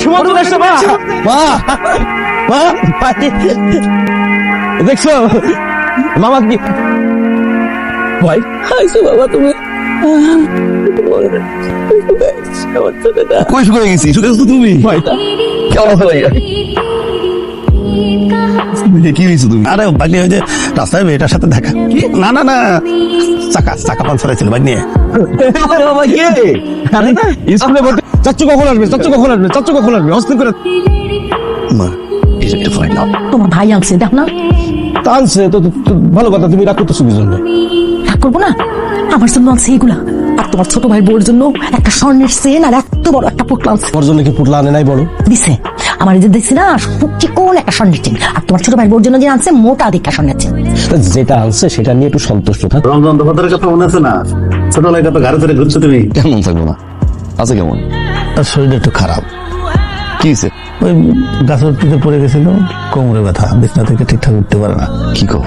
সময় চলে আসছে মা। মা মা দেখছো মামা কি ভাই আইসো বাবা তুমি কই শুকিয়ে গেছি শুকিয়ে গেছো তুমি ভাই কেমন আছো ভাই কি হয়েছে তুমি? আরে বাগনি ওই যে রাস্তায় মেয়েটার সাথে দেখা না না না চাকা পালসার ছিল বাগনি স্কুলে চাচ্চু কখন আসবে হস্তে করে মা একটু ফাইন নাও তোমার ভাই আনছে দেখ না টানছে তো ভালো কথা তুমি রাগ করতেছো কি জন্য রাগ করবো না আমার জন্য আনছে এগুলা আর তোমার ছোট ভাই বোর জন্য একটা স্বর্ণের চেন আর এত বড় একটা পুটলা আনছে ওর জন্য কি পুটলা আনে নাই বলো দিছে আমার এই যে দেখছি না কোন একটা স্বর্ণের চেন আর তোমার ছোট ভাই বোর জন্য যে আনছে মোটা দীক্ষা স্বর্ণের চেন যেটা আনছে সেটা নিয়ে একটু সন্তুষ্ট থাক রমজান দফাদারের কথা মনে আছে না? ছোটবেলায় কত ঘাড়ে ধরে ঘুরছো তুমি। কেমন থাকবো না আছে কেমন তার শরীরটা একটু খারাপ কি হয়েছে ওই গাছের পিঠে পড়ে গেছিল কোমরে ব্যথা বিছনা থেকে ঠিকঠাক উঠতে পারে না কি কো